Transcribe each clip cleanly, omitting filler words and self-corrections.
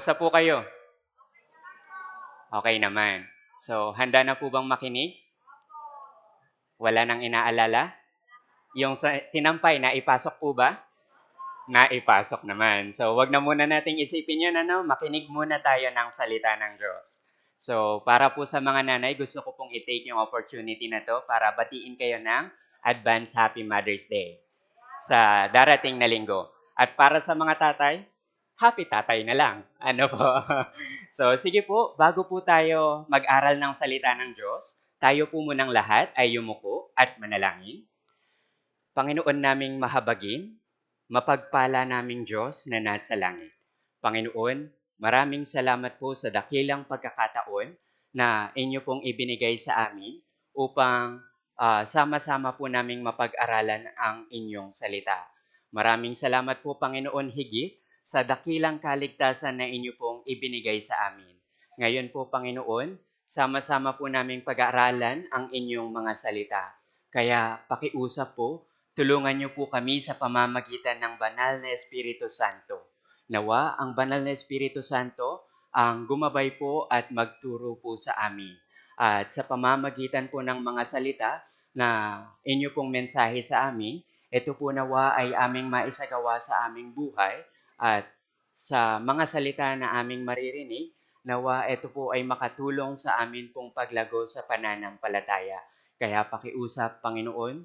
Kamusta po kayo? Okay naman. So, handa na po bang makinig? Wala nang inaalala? Yung sinampay, naipasok po ba? Naipasok naman. So, wag na muna nating isipin yun, ano? Makinig muna tayo ng salita ng Diyos. So, para po sa mga nanay, gusto ko pong i-take yung opportunity na to para batiin kayo ng Advance Happy Mother's Day sa darating na linggo. At para sa mga tatay, happy tatay na lang. Ano po? So, sige po, bago po tayo mag-aral ng salita ng Diyos, tayo po munang lahat ay yumuko at manalangin. Panginoon naming mahabagin, mapagpala naming Diyos na nasa langit. Panginoon, maraming salamat po sa dakilang pagkakataon na inyo pong ibinigay sa amin upang sama-sama po naming mapag-aralan ang inyong salita. Maraming salamat po, Panginoon, higit sa dakilang kaligtasan na inyo pong ibinigay sa amin. Ngayon po, Panginoon, sama-sama po naming pag-aaralan ang inyong mga salita. Kaya pakiusap po, tulungan niyo po kami sa pamamagitan ng banal na Espiritu Santo. Nawa ang banal na Espiritu Santo ang gumabay po at magturo po sa amin. At sa pamamagitan po ng mga salita na inyo pong mensahe sa amin, ito po nawa ay aming maisagawa sa aming buhay at sa mga salita na aming maririnig, nawa ito po ay makatulong sa amin pong paglago sa pananampalataya. Kaya pakiusap, Panginoon,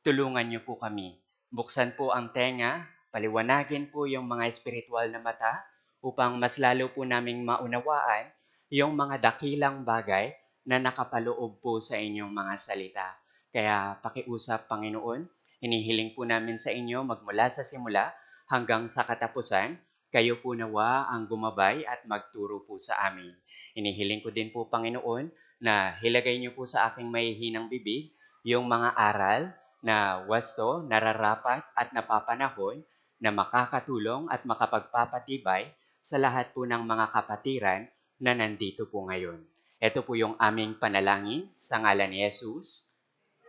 tulungan niyo po kami. Buksan po ang tenga, paliwanagin po yung mga espiritual na mata upang mas lalo po naming maunawaan yung mga dakilang bagay na nakapaloob po sa inyong mga salita. Kaya pakiusap, Panginoon, inihiling po namin sa inyo magmula sa simula hanggang sa katapusan, kayo po nawa ang gumabay at magturo po sa amin. Inihiling ko din po, Panginoon, na hilagay niyo po sa aking mahihinang bibig yung mga aral na wasto, nararapat at napapanahon na makakatulong at makapagpapatibay sa lahat po ng mga kapatiran na nandito po ngayon. Ito po yung aming panalangin sa ngalan ni Jesus.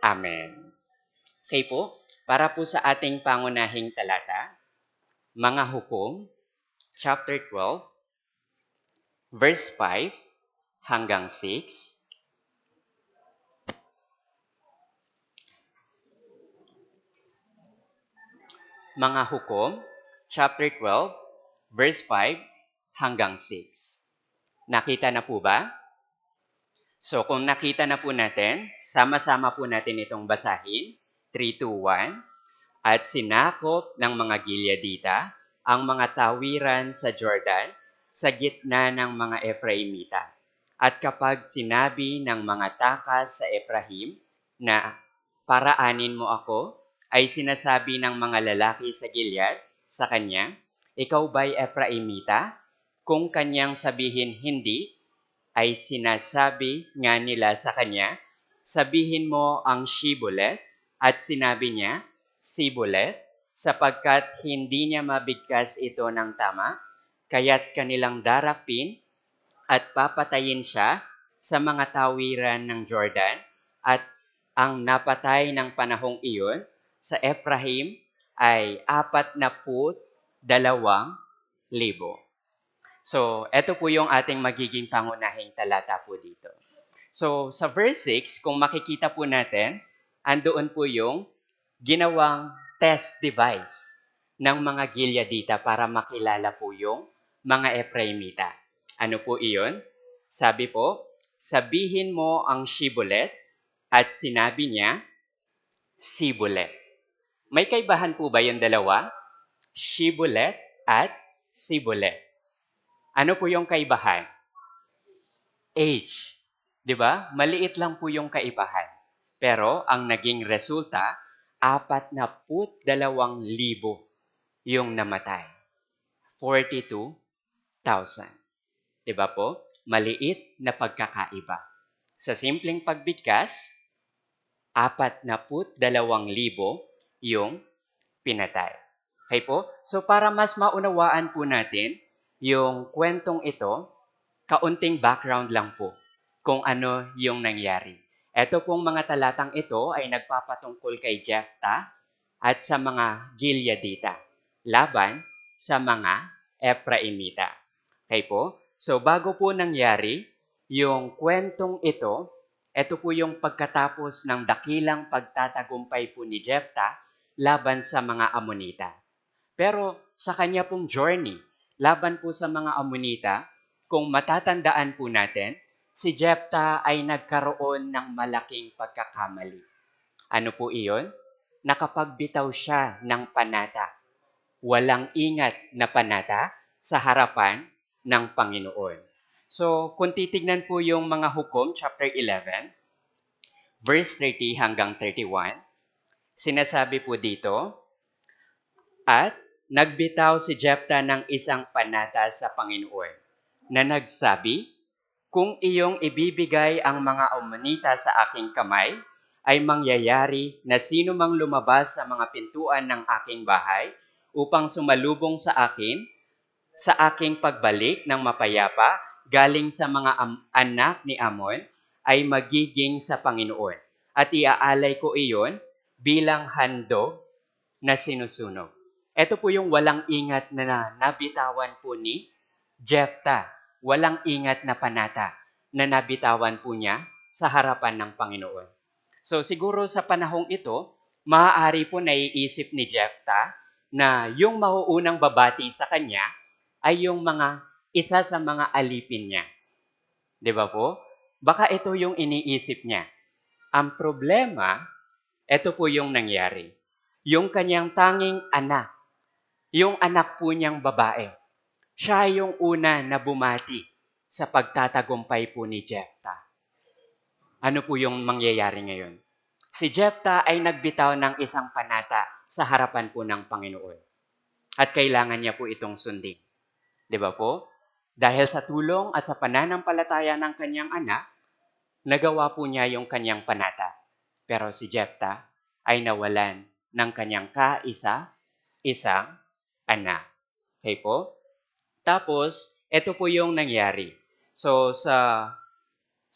Amen. Okay po, para po sa ating pangunahing talata, Mga Hukom, chapter 12, verse 5 hanggang 6. Mga Hukom, chapter 12, verse 5 hanggang 6. Nakita na po ba? So kung nakita na po natin, sama-sama po natin itong basahin. 3, 2, 1. At sinakop ng mga Gileadita ang mga tawiran sa Jordan sa gitna ng mga Efraimita. At kapag sinabi ng mga takas sa Ephraim na paraanin mo ako, ay sinasabi ng mga lalaki sa Gilead sa kanya, ikaw ba'y Ephraimita? Kung kanyang sabihin hindi, ay sinasabi nga nila sa kanya, sabihin mo ang Shibolet, at sinabi niya, Sibolet, sapagkat hindi niya mabigkas ito ng tama, kaya't kanilang darapin at papatayin siya sa mga tawiran ng Jordan, at ang napatay ng panahong iyon sa Ephraim ay 42,000. So, ito po yung ating magiging pangunahing talata po dito. So, sa verse 6, kung makikita po natin, andoon po yung ginawang test device ng mga Gileadita para makilala po yung mga Ephraimita. Ano po iyon? Sabi po, sabihin mo ang Shibolet, at sinabi niya, Sibolet. May kaibahan po ba yung dalawa? Shibolet at Sibolet. Ano po yung kaibahan? Age. 'Di ba? Maliit lang po yung kaibahan. Pero ang naging resulta, 42,000 yung namatay. 42,000. 'Di ba po? Maliit na pagkakaiba. Sa simpleng pagbigkas, 42,000 yung pinatay. Okay po? So para mas maunawaan po natin yung kwentong ito, kaunting background lang po kung ano yung nangyari. Ito pong mga talatang ito ay nagpapatungkol kay Jephthah at sa mga Gileadita laban sa mga Ephraimita. Okay po? So bago po nangyari yung kwentong ito po yung pagkatapos ng dakilang pagtatagumpay po ni Jepta laban sa mga Amonita. Pero sa kanya pong journey, laban po sa mga Amonita, kung matatandaan po natin, si Jepta ay nagkaroon ng malaking pagkakamali. Ano po iyon? Nakapagbitaw siya ng panata. Walang ingat na panata sa harapan ng Panginoon. So, kung titignan po yung mga hukom, chapter 11, verse 30 hanggang 31, sinasabi po dito, at nagbitaw si Jepta ng isang panata sa Panginoon na nagsabi, kung iyong ibibigay ang mga Amonita sa aking kamay, ay mangyayari na sino mang lumabas sa mga pintuan ng aking bahay upang sumalubong sa akin, sa aking pagbalik ng mapayapa, galing sa mga anak ni Amon, ay magiging sa Panginoon. At iaalay ko iyon bilang handog na sinusunog. Ito po yung walang ingat na nabitawan po ni Jepta. Walang ingat na panata na nabitawan po niya sa harapan ng Panginoon. So siguro sa panahong ito, maaari po naiisip ni Jepta na yung mauunang babati sa kanya ay yung isa sa mga alipin niya. Di ba po? Baka ito yung iniisip niya. Ang problema, ito po yung nangyari. Yung kanyang tanging anak, yung anak po niyang babae, siya yung una na bumati sa pagtatagumpay po ni Jepta. Ano po yung mangyayari ngayon? Si Jepta ay nagbitaw ng isang panata sa harapan po ng Panginoon. At kailangan niya po itong sundin. Di ba po? Dahil sa tulong at sa pananampalataya ng kanyang anak, nagawa po niya yung kanyang panata. Pero si Jepta ay nawalan ng kanyang isang anak. Okay po? Tapos, ito po yung nangyari. So, sa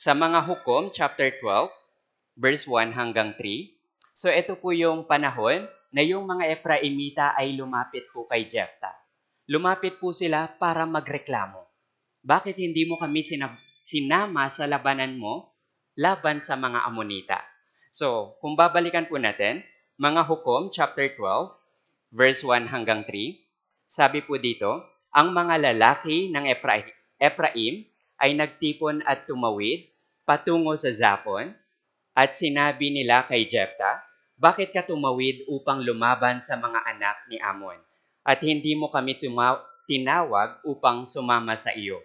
mga hukom, chapter 12, verse 1 hanggang 3, so ito po yung panahon na yung mga Ephraimita ay lumapit po kay Jepta. Lumapit po sila para magreklamo. Bakit hindi mo kami sinama sa labanan mo laban sa mga Amonita? So, kung babalikan po natin, mga hukom, chapter 12, verse 1 hanggang 3, sabi po dito, ang mga lalaki ng Ephraim ay nagtipon at tumawid patungo sa Zapon at sinabi nila kay Jepta, bakit ka tumawid upang lumaban sa mga anak ni Amon? At hindi mo kami tinawag upang sumama sa iyo.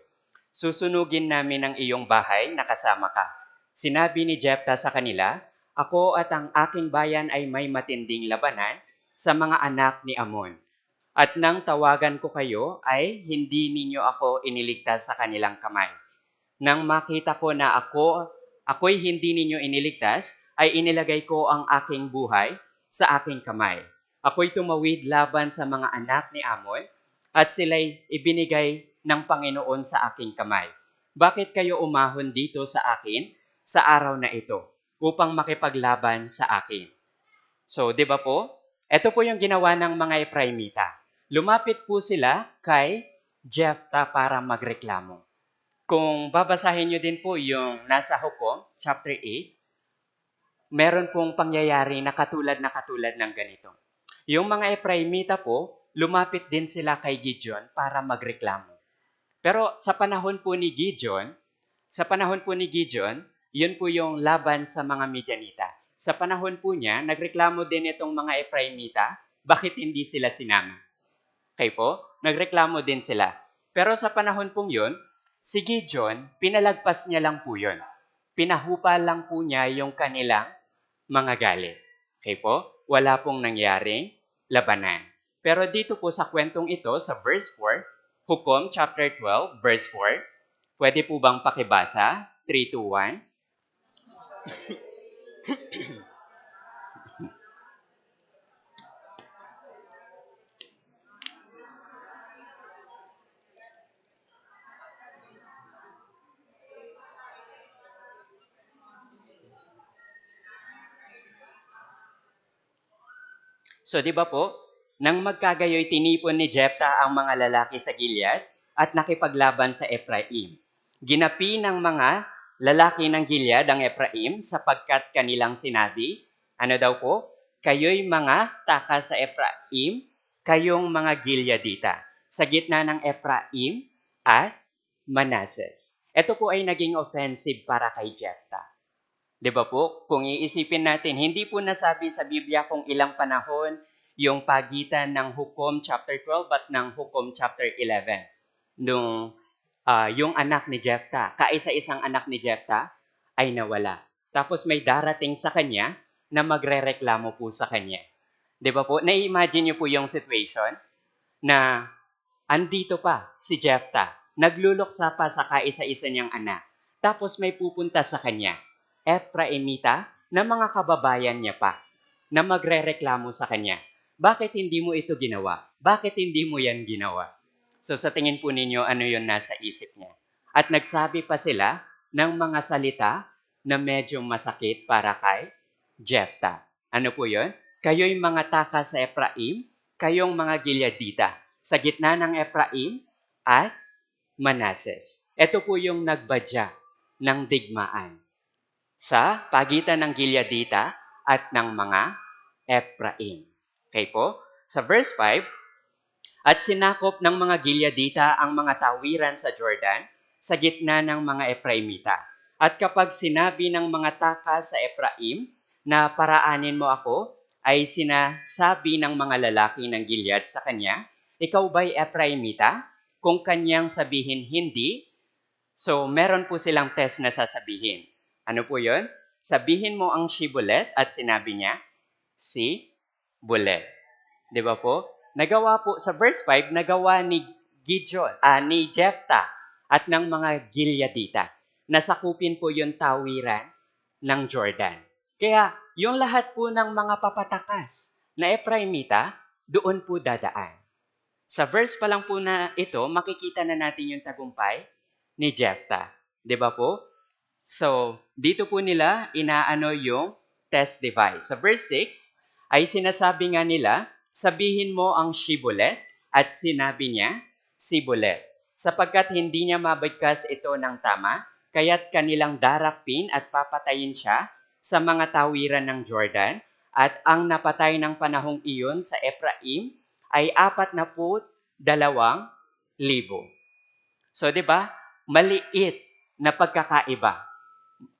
Susunugin namin ang iyong bahay na kasama ka. Sinabi ni Jepta sa kanila, ako at ang aking bayan ay may matinding labanan sa mga anak ni Amon. At nang tawagan ko kayo ay hindi ninyo ako iniligtas sa kanilang kamay. Nang makita ko na ako'y hindi ninyo iniligtas, ay inilagay ko ang aking buhay sa aking kamay. Ako'y tumawid laban sa mga anak ni Amon at sila'y ibinigay ng Panginoon sa aking kamay. Bakit kayo umahon dito sa akin sa araw na ito upang makipaglaban sa akin? So, di ba po? Ito po yung ginawa ng mga Ephraimita. Lumapit po sila kay Jepta para magreklamo. Kung babasahin nyo din po yung nasa Hukom, chapter 8, meron pong pangyayari na katulad ng ganito. Yung mga Ephraimita po, lumapit din sila kay Gideon para magreklamo. Pero sa panahon po ni Gideon, yun po yung laban sa mga Midianita. Sa panahon po niya, nagreklamo din itong mga Ephraimita, bakit hindi sila sinama? Okay po? Nagreklamo din sila. Pero sa panahon pong yun, si Gideon, pinalagpas niya lang po yun. Pinahupa lang po niya yung kanilang mga galit. Okay po? Wala pong nangyaring labanan. Pero dito po sa kwentong ito, sa verse 4, Hukom chapter 12, verse 4, pwede po bang pakibasa? 3, 2, 1. So, di ba po? Nang magkagayoy tinipon ni Jepta ang mga lalaki sa Gilead at nakipaglaban sa Ephraim. Ginapi ng mga lalaki ng Gilead ang Ephraim sapagkat kanilang sinabi, ano daw po? Kayo'y mga taka sa Ephraim, kayong mga Gileadita, sa gitna ng Ephraim at Manases. Ito po ay naging offensive para kay Jephthah. 'Di ba po? Kung iisipin natin, hindi po nasabi sa Biblia kung ilang panahon yung pagitan ng Hukom chapter 12 at ng Hukom chapter 11. Nung yung anak ni Jephthah, kaisa-isang anak ni Jephthah ay nawala. Tapos may darating sa kanya na magrereklamo po sa kanya. 'Di ba po? Na-imagine niyo po yung situation na andito pa si Jephthah, nagluluksa pa sa kaisa-isa niyang anak. Tapos may pupunta sa kanya, Ephraimita, na mga kababayan niya pa, na magrereklamo sa kanya. Bakit hindi mo ito ginawa? Bakit hindi mo yan ginawa? So sa tingin po ninyo, ano yon nasa isip niya? At nagsabi pa sila ng mga salita na medyo masakit para kay Jephthah. Ano po yon? Kayo'y mga taka sa Ephraim, kayong mga Gileadita, sa gitna ng Ephraim at Manases. Ito po yung nagbadya ng digmaan sa pagitan ng Gileadita at ng mga Ephraim. Okay po? Sa verse 5, at sinakop ng mga Gileadita ang mga tawiran sa Jordan sa gitna ng mga Ephraimita. At kapag sinabi ng mga taka sa Ephraim na paraanin mo ako, ay sinasabi ng mga lalaki ng Gilead sa kanya, ikaw ba'y Ephraimita? Kung kanyang sabihin hindi, so meron po silang test na sasabihin. Ano po yon? Sabihin mo ang Shibolet at sinabi niya, si Bulet. Di ba po? Nagawa po, sa verse 5, nagawa ni ni Jephthah at ng mga Gileadita. Nasakupin po yung tawiran ng Jordan. Kaya yung lahat po ng mga papatakas na Ephraimita, doon po dadaan. Sa verse pa lang po na ito, makikita na natin yung tagumpay ni Jephthah. 'Di ba po? So, dito po nila inaano yung test device. Sa verse 6 ay sinasabi nga nila, sabihin mo ang Shibolet at sinabi niya Sibolet. Sapagkat hindi niya mabigkas ito ng tama, kaya't kanilang darakpin at papatayin siya sa mga tawiran ng Jordan, at ang napatay ng panahong iyon sa Ephraim ay 42,000. So, di ba? Maliit na pagkakaiba.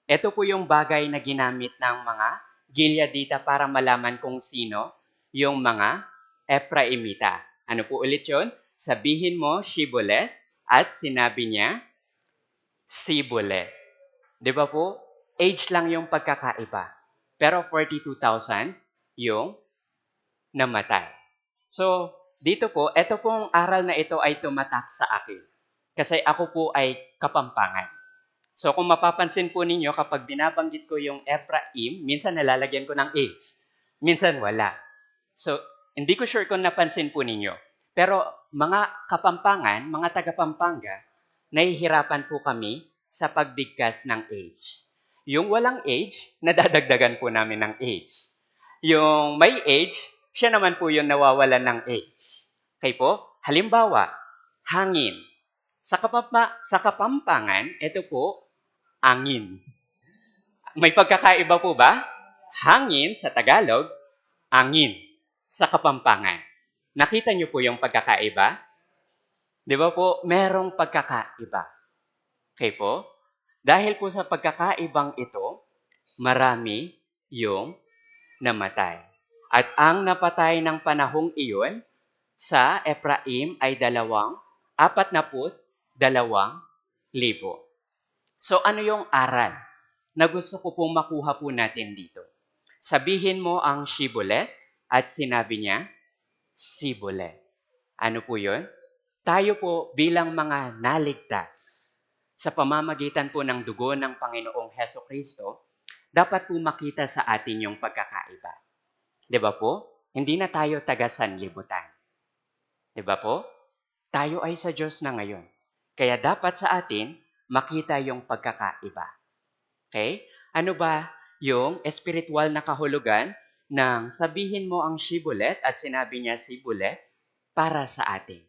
Ito po yung bagay na ginamit ng mga Gileadita para malaman kung sino yung mga Ephraimita. Ano po ulit yun? Sabihin mo, Shibolet, at sinabi niya, Sibolet. Di ba po? Age lang yung pagkakaiba. Pero 42,000 yung namatay. So, dito po, ito pong aral na ito ay tumatak sa akin. Kasi ako po ay Kapampangan. So, kung mapapansin po ninyo, kapag binabanggit ko yung Ephraim, minsan nalalagyan ko ng age. Minsan wala. So, hindi ko sure kung napansin po ninyo. Pero mga Kapampangan, mga taga-Pampanga, nahihirapan po kami sa pagbigkas ng age. Yung walang age, nadadagdagan po namin ng age. Yung may age, siya naman po yung nawawalan ng age. Okay po? Halimbawa, hangin. Sa Kapampangan, ito po, angin. May pagkakaiba po ba? Hangin sa Tagalog, angin sa Kapampangan. Nakita niyo po yung pagkakaiba? Di ba po? Merong pagkakaiba. Okay po? Dahil po sa pagkakaibang ito, marami yung namatay. At ang napatay ng panahong iyon sa Ephraim ay 42,000. So ano yung aral na gusto ko pong makuha po natin dito? Sabihin mo ang Shibolet at sinabi niya, Sibolet. Ano po yun? Tayo po bilang mga naligtas sa pamamagitan po ng dugo ng Panginoong Heso Kristo, dapat po makita sa atin yung pagkakaiba. 'Di ba po? Hindi na tayo taga-sanlibutan. 'Di ba po? Tayo ay sa Diyos na ngayon. Kaya dapat sa atin makita yung pagkakaiba. Okay? Ano ba yung espiritual na kahulugan ng sabihin mo ang Shibolet at sinabi niya Sibolet para sa atin?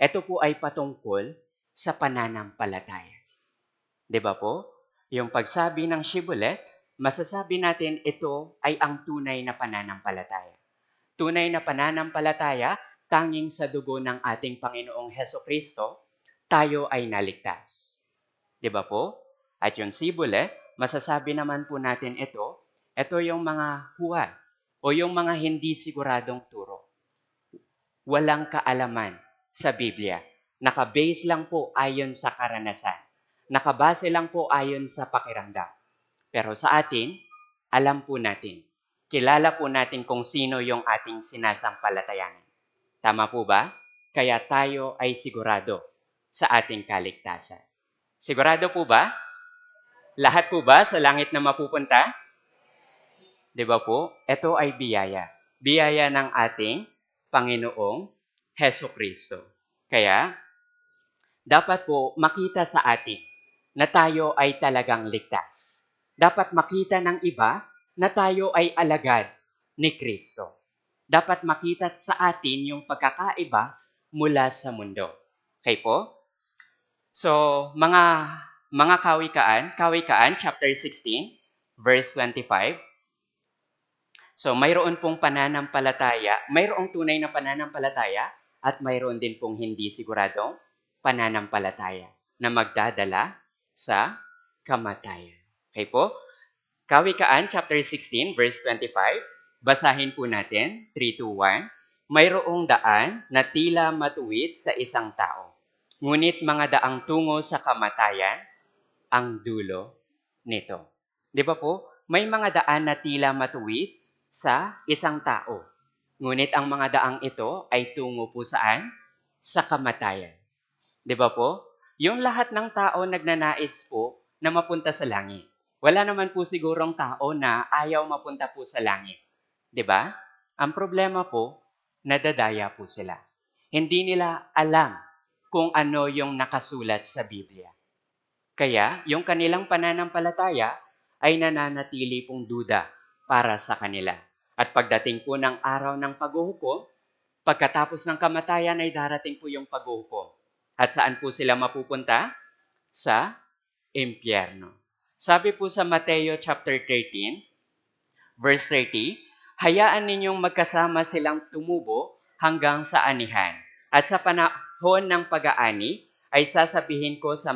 Ito po ay patungkol sa pananampalataya. 'Di ba po? Yung pagsabi ng shibboleth, masasabi natin ito ay ang tunay na pananampalataya. Tunay na pananampalataya, tanging sa dugo ng ating Panginoong Hesukristo, tayo ay naligtas. 'Di ba po? At yung shibboleth, masasabi naman po natin ito yung mga huwad o yung mga hindi siguradong turo. Walang kaalaman sa Biblia. Nakabase lang po ayon sa karanasan. Nakabase lang po ayon sa pakiramdam. Pero sa atin, alam po natin. Kilala po natin kung sino yung ating sinasampalatayanan. Tama po ba? Kaya tayo ay sigurado sa ating kaligtasan. Sigurado po ba? Lahat po ba sa langit na mapupunta? 'Di ba po? Ito ay biyaya. Biyaya ng ating Panginoong Hesukristo. Kaya, dapat po makita sa atin na tayo ay talagang ligtas. Dapat makita ng iba na tayo ay alagad ni Kristo. Dapat makita sa atin yung pagkakaiba mula sa mundo. Okay po? So, mga Kawikaan chapter 16, verse 25. So, mayroon pong pananampalataya, mayroong tunay na pananampalataya at mayroon din pong hindi siguradong pananampalataya na magdadala sa kamatayan. Okay po? Kawikaan chapter 16 verse 25. Basahin po natin, 3, 2, 1. Mayroong daan na tila matuwid sa isang tao. Ngunit mga daang tungo sa kamatayan ang dulo nito. 'Di ba po? May mga daan na tila matuwid sa isang tao. Ngunit ang mga daang ito ay tungo po saan? Sa kamatayan. 'Di ba po? Yung lahat ng tao nagnanais po na mapunta sa langit. Wala naman po sigurong tao na ayaw mapunta po sa langit. 'Di ba? Ang problema po, nadadaya po sila. Hindi nila alam kung ano yung nakasulat sa Biblia. Kaya, yung kanilang pananampalataya ay nananatili pong duda para sa kanila. At pagdating po ng araw ng paghuhukom, pagkatapos ng kamatayan ay darating po yung paghuhukom. At saan po sila mapupunta? Sa impyerno. Sabi po sa Mateo chapter 13, verse 30, hayaan ninyong magkasama silang tumubo hanggang sa anihan. At sa panahon ng pag-aani, ay sasabihin ko sa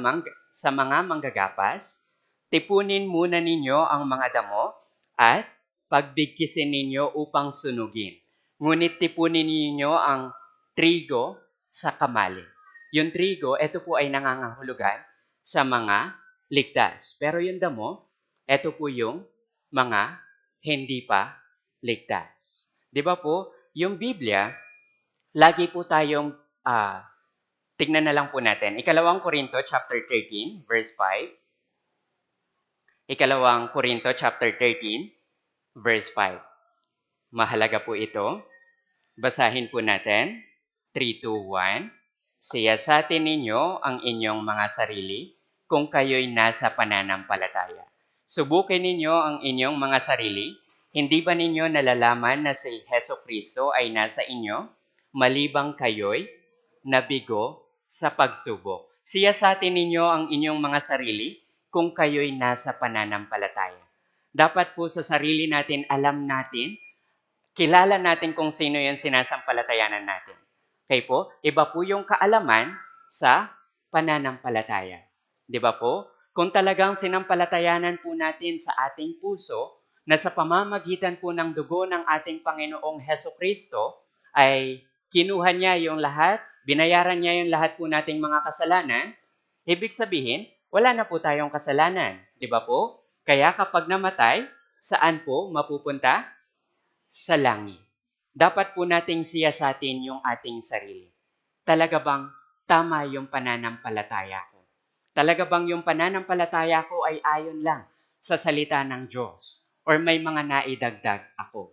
mga manggagapas, tipunin muna ninyo ang mga damo at pagbigkisin ninyo upang sunugin. Ngunit tipunin ninyo ang trigo sa kamali. Yung trigo, ito po ay nangangahulugan sa mga ligtas. Pero yung damo, ito po yung mga hindi pa ligtas. Di ba po? Yung Biblia, lagi po tayong, tignan na lang po natin. Ikalawang Korinto chapter 13, verse 5. Ikalawang Korinto chapter 13, verse 5. Mahalaga po ito. Basahin po natin. 3, 2, 1. Siyasatin ninyo ang inyong mga sarili kung kayo'y nasa pananampalataya. Subukin ninyo ang inyong mga sarili. Hindi ba ninyo nalalaman na si Hesukristo ay nasa inyo, malibang kayo'y nabigo sa pagsubok? Siyasatin ninyo ang inyong mga sarili kung kayo'y nasa pananampalataya. Dapat po sa sarili natin, alam natin, kilala natin kung sino yung sinasampalatayanan natin. Okay po? Iba po yung kaalaman sa pananampalataya. Di ba po? Kung talagang sinampalatayanan po natin sa ating puso na sa pamamagitan po ng dugo ng ating Panginoong Hesukristo ay kinuha niya yung lahat, binayaran niya yung lahat po nating mga kasalanan, ibig sabihin, wala na po tayong kasalanan. Di ba po? Kaya kapag namatay, saan po mapupunta? Sa langit. Dapat po nating siyasatin yung ating sarili. Talaga bang tama yung pananampalataya ko? Talaga bang yung pananampalataya ko ay ayon lang sa salita ng Diyos? Or may mga naidagdag ako?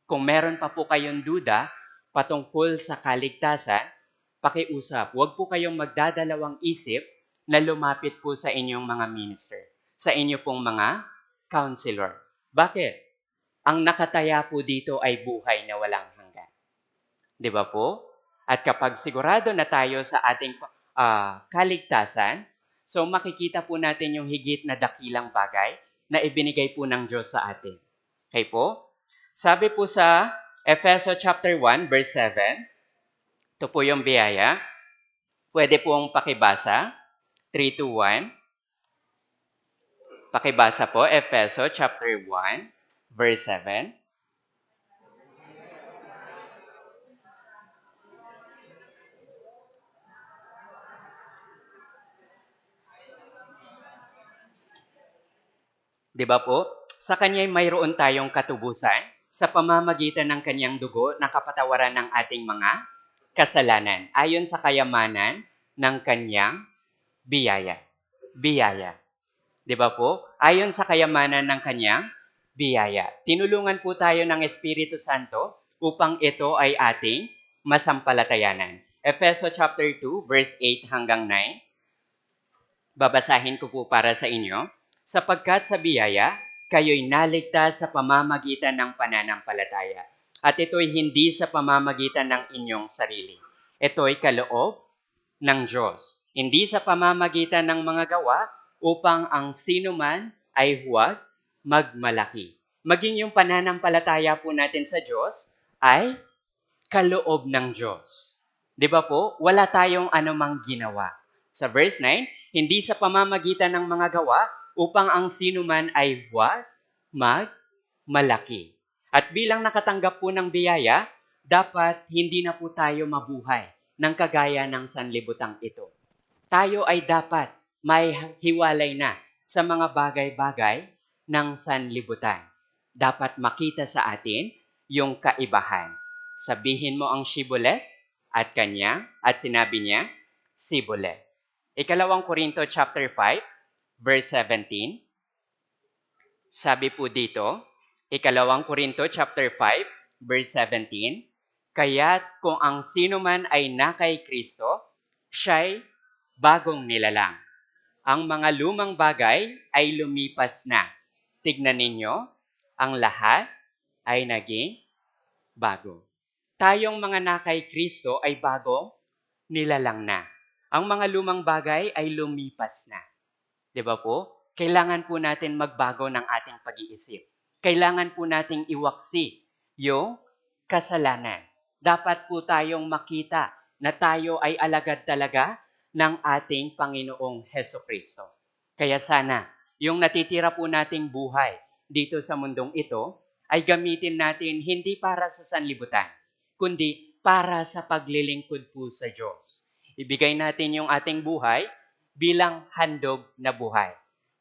Kung meron pa po kayong duda patungkol sa kaligtasan, pakiusap. Huwag po kayong magdadalawang isip na lumapit po sa inyong mga minister, sa inyo pong mga counselor. Bakit? Ang nakataya po dito ay buhay na walang hanggan. 'Di ba po? At kapag sigurado na tayo sa ating kaligtasan, so makikita po natin yung higit na dakilang bagay na ibinigay po ng Diyos sa atin. Okay po? Sabi po sa Efeso chapter 1, verse 7, ito po yung biyaya. Pwede pong pakibasa. 3, 2, 1. Pakibasa po, Efeso chapter 1, verse 7. Di ba po? Sa Kanya'y mayroon tayong katubusan sa pamamagitan ng Kanyang dugo na kapatawaran ng ating mga kasalanan ayon sa kayamanan ng Kanyang biyaya. Biyaya. Di ba po? Ayon sa kayamanan ng Kanyang biyaya. Tinulungan po tayo ng Espiritu Santo upang ito ay ating masampalatayanan. Efeso chapter 2, verse 8 hanggang 9. Babasahin ko po para sa inyo. Sapagkat sa biyaya, kayo'y naligtas sa pamamagitan ng pananampalataya. At ito'y hindi sa pamamagitan ng inyong sarili. Ito'y kaloob ng Diyos. Hindi sa pamamagitan ng mga gawa upang ang sinuman ay huwag magmalaki. Maging yung pananampalataya po natin sa Diyos ay kaloob ng Diyos. Di ba po? Wala tayong anumang ginawa. Sa verse 9, hindi sa pamamagitan ng mga gawa upang ang sinuman ay huwag magmalaki. At bilang nakatanggap po ng biyaya, dapat hindi na po tayo mabuhay ng kagaya ng sanlibutang ito. Tayo ay dapat may hiwalay na sa mga bagay-bagay ng sanlibutan. Dapat makita sa atin yung kaibahan. Sabihin mo ang Shibolet at kanya at sinabi niya, Sibolet. Ikalawang Korinto chapter 5, verse 17. Sabi po dito, Ikalawang Korinto chapter 5, verse 17, kaya't kung ang sino man ay na kay Kristo, siya'y bagong nilalang. Ang mga lumang bagay ay lumipas na. Tignan ninyo, ang lahat ay naging bago. Tayong mga na kay Kristo ay bagong nilalang na. Ang mga lumang bagay ay lumipas na. 'Di ba po? Kailangan po natin magbago ng ating pag-iisip. Kailangan po nating iwaksi yung kasalanan. Dapat po tayong makita na tayo ay alagad talaga ng ating Panginoong Hesukristo. Kaya sana, yung natitira po nating buhay dito sa mundong ito, ay gamitin natin hindi para sa sanlibutan, kundi para sa paglilingkod po sa Diyos. Ibigay natin yung ating buhay bilang handog na buhay.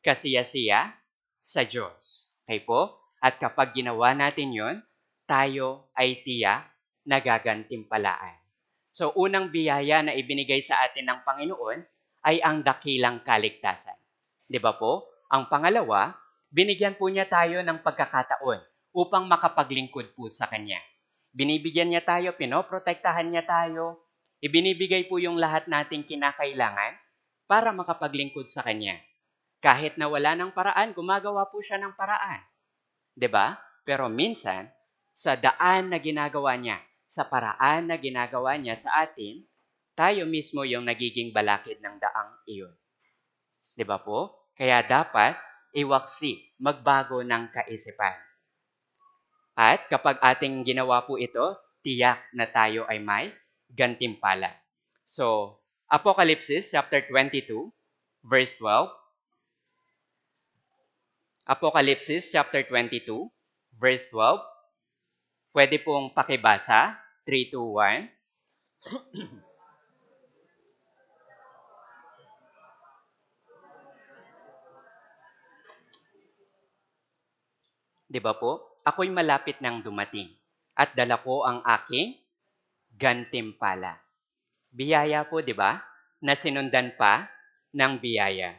Kasiya-siya sa Diyos. Okay po? At kapag ginawa natin yon, tayo ay tiyak na gagantimpalaan. So, unang biyaya na ibinigay sa atin ng Panginoon ay ang dakilang kaligtasan. Di ba po? Ang pangalawa, binigyan po niya tayo ng pagkakataon upang makapaglingkod po sa Kanya. Binibigyan niya tayo, pinoprotektahan niya tayo, ibinibigay po yung lahat nating kinakailangan para makapaglingkod sa Kanya. Kahit na wala ng paraan, gumagawa po siya ng paraan. 'Di ba? Pero minsan, sa daan na ginagawa niya, sa paraan na ginagawa niya sa atin, tayo mismo yung nagiging balakid ng daang iyon. 'Di ba po? Kaya dapat iwaksi, magbago ng kaisipan. At kapag ating ginawa po ito, tiyak na tayo ay may gantimpala. So, Apocalypse chapter 22, verse 12. Apocalypse chapter 22, verse 12. Pwede pong pakibasa. 3, 2, 1. Di ba po? Ako'y malapit nang dumating at dala ko ang aking gantimpala. Biyaya po, di ba? Na sinundan pa ng biyaya.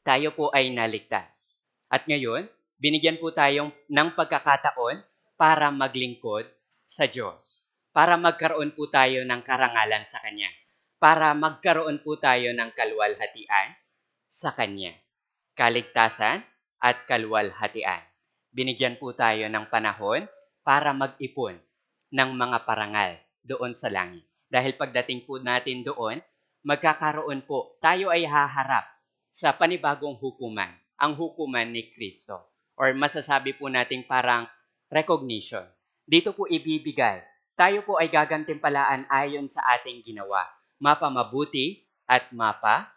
Tayo po ay naligtas. At ngayon, binigyan po tayong ng pagkakataon para maglingkod sa Diyos. Para magkaroon po tayo ng karangalan sa Kanya. Para magkaroon po tayo ng kaluwalhatian sa Kanya. Kaligtasan at kaluwalhatian. Binigyan po tayo ng panahon para mag-ipon ng mga parangal doon sa langit. Dahil pagdating po natin doon, magkakaroon po, tayo ay haharap sa panibagong hukuman, ang hukuman ni Kristo. Or masasabi po nating parang recognition. Dito po ibibigay. Tayo po ay gagantimpalaan ayon sa ating ginawa. Mapa mabuti at mapa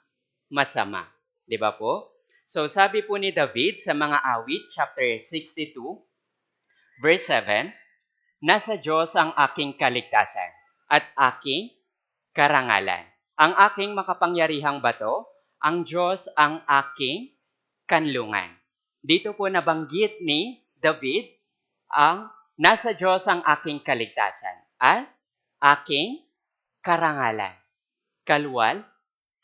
masama. Di ba po? So sabi po ni David sa mga awit, chapter 62, verse 7, nasa Diyos ang aking kaligtasan at aking karangalan. Ang aking makapangyarihang bato, ang Diyos ang aking kanlungan. Dito po nabanggit ni David ang nasa Diyos ang aking kaligtasan at aking karangalan, kalwal,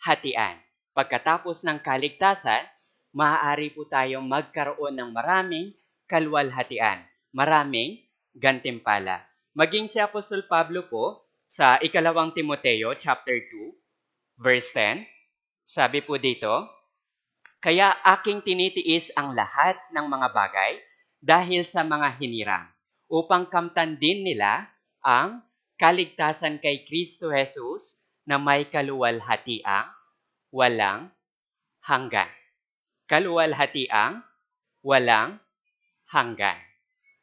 hatian. Pagkatapos ng kaligtasan, maaari po tayong magkaroon ng maraming kalwalhatian, maraming gantimpala. Maging si Apostol Pablo po sa ikalawang Timoteo chapter 2, verse 10, sabi po dito, kaya aking tinitiis ang lahat ng mga bagay dahil sa mga hinirang, upang kamtan din nila ang kaligtasan kay Kristo Jesus na may kaluwalhatiang walang hanggan. Kaluwalhatiang walang hanggan.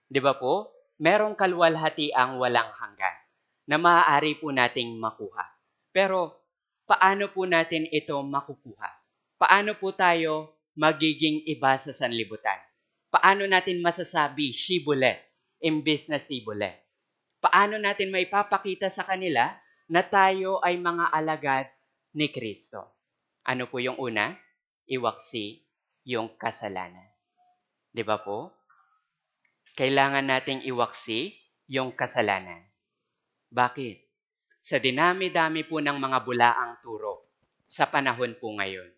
Di ba po? Merong kaluwalhatiang walang hanggan na maaari po nating makuha. Pero paano po natin ito makukuha? Paano po tayo magiging iba sa sanlibutan? Paano natin masasabi shibboleth imbes na siboleth? Paano natin maipapakita sa kanila na tayo ay mga alagad ni Kristo? Ano po yung una? Iwaksi yung kasalanan. Di ba po? Kailangan nating iwaksi yung kasalanan. Bakit? Sa dinami-dami po ng mga bulaang turo sa panahon po ngayon,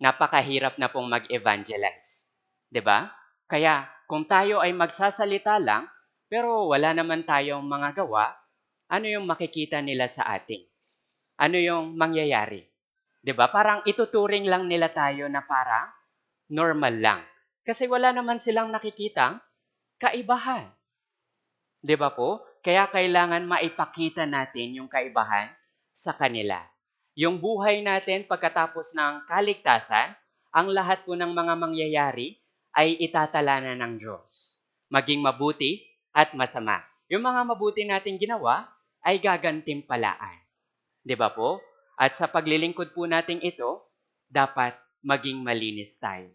napakahirap na pong mag-evangelize. Di ba? Kaya kung tayo ay magsasalita lang, pero wala naman tayong mga gawa, ano yung makikita nila sa atin? Ano yung mangyayari? 'Di ba? Parang ituturing lang nila tayo na parang normal lang. Kasi wala naman silang nakikitang kaibahan. 'Di ba po? Kaya kailangan maipakita natin yung kaibahan sa kanila. Yung buhay natin pagkatapos ng kaligtasan, ang lahat po ng mga mangyayari ay itatala na ng Diyos. Maging mabuti at masama. Yung mga mabuti nating ginawa ay gagantimpalaan. 'Di ba po? At sa paglilingkod po nating ito, dapat maging malinis tayo.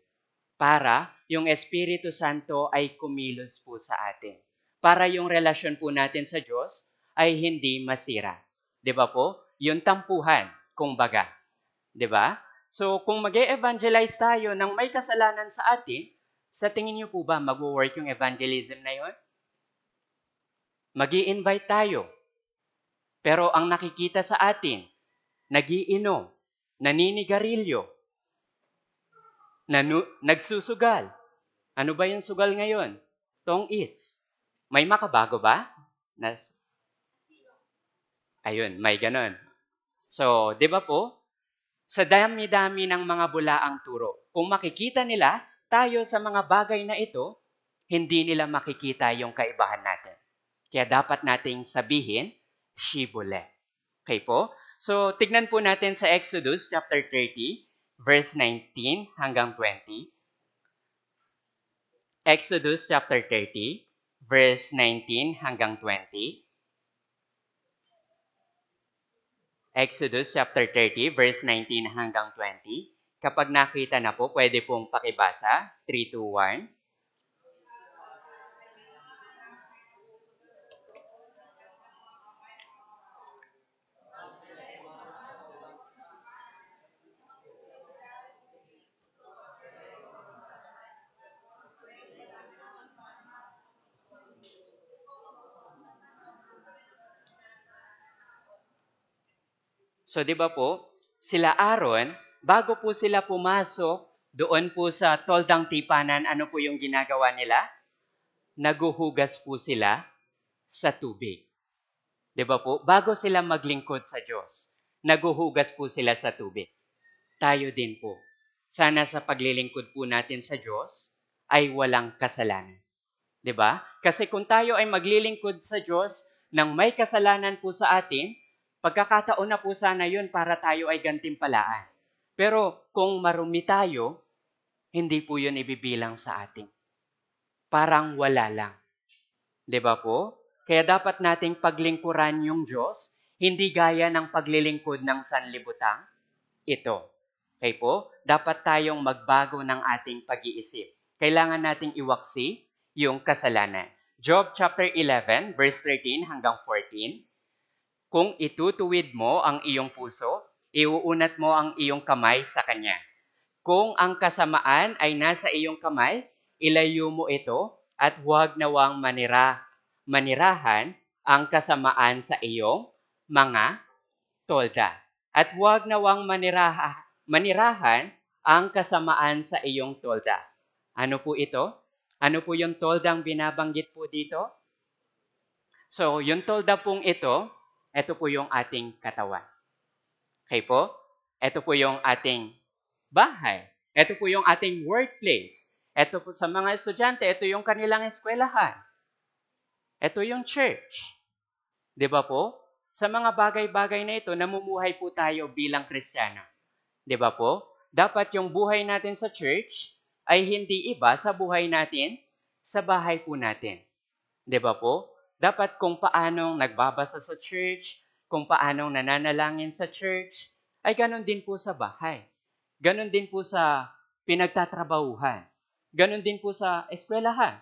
Para yung Espiritu Santo ay kumilos po sa atin. Para yung relasyon po natin sa Diyos ay hindi masira. 'Di ba po? Yung tampuhan, kumbaga. 'Di ba? So kung mag-e-evangelize tayo ng may kasalanan sa atin, sa tingin niyo po ba mag-work yung evangelism na yon? Mag-i-invite tayo. Pero ang nakikita sa atin, nagiinom, naninigarilyo, nagsusugal. Ano ba yung sugal ngayon? Tong-its. May makabago ba? Ayun, may ganon. So, di ba po? Sa dami-dami ng mga bulaang turo, kung makikita nila tayo sa mga bagay na ito, hindi nila makikita yung kaibahan natin. Kaya dapat nating sabihin, shibboleth. Okay po? So, tignan po natin sa Exodus chapter 30, verse 19 hanggang 20. Exodus chapter 30, verse 19 hanggang 20. Exodus chapter 30, verse 19 hanggang 20. Kapag nakita na po, pwede pong pakibasa. 3, 2, 1. So, di ba po, sila Aaron, bago po sila pumasok doon po sa toldang tipanan, ano po yung ginagawa nila? Naguhugas po sila sa tubig. Di ba po? Bago sila maglingkod sa Diyos, naguhugas po sila sa tubig. Tayo din po. Sana sa paglilingkod po natin sa Diyos ay walang kasalanan. 'Di ba? Kasi kung tayo ay maglilingkod sa Diyos nang may kasalanan po sa atin, pagkakataon na po sana yun para tayo ay gantimpalaan. Pero kung marumi tayo, hindi po yun ibibilang sa atin. Parang wala lang. 'Di ba po? Kaya dapat nating paglingkuran yung Diyos, hindi gaya ng paglilingkod ng sanlibutan. Ito. Okay po? Dapat tayong magbago ng ating pag-iisip. Kailangan nating iwaksi yung kasalanan. Job chapter 11, verse 13 hanggang 14. Kung itutuwid mo ang iyong puso, iuunat mo ang iyong kamay sa kanya. Kung ang kasamaan ay nasa iyong kamay, ilayo mo ito at huwag nawang manirahan ang kasamaan sa iyong mga tolda. At huwag nawang manirahan ang kasamaan sa iyong tolda. Ano po ito? Ano po yung toldang binabanggit po dito? So, yung tolda pong ito po yung ating katawan. Okay po? Ito po yung ating bahay. Ito po yung ating workplace. Ito po sa mga estudyante, ito yung kanilang eskwelahan. Ito yung church. 'Di ba po? Sa mga bagay-bagay na ito, namumuhay po tayo bilang Kristiyano. 'Di ba po? Dapat yung buhay natin sa church ay hindi iba sa buhay natin sa bahay po natin. 'Di ba po? Dapat kung paanong nagbabasa sa church, kung paanong nananalangin sa church, ay ganun din po sa bahay. Ganun din po sa pinagtatrabahuhan. Ganun din po sa eskwelahan.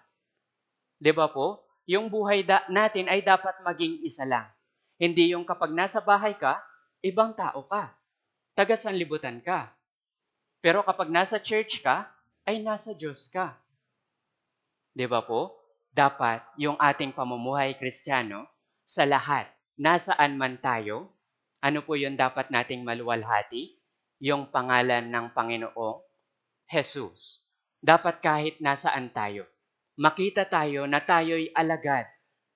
'Di ba po? Yung buhay natin ay dapat maging isa lang. Hindi yung kapag nasa bahay ka, ibang tao ka. Taga-sanlibutan ka. Pero kapag nasa church ka, ay nasa Diyos ka. 'Di ba po? Dapat yung ating pamumuhay Kristiyano sa lahat, nasaan man tayo, ano po yung dapat nating maluwalhati? Yung pangalan ng Panginoong Jesus. Dapat kahit nasaan tayo, makita tayo na tayo'y alagad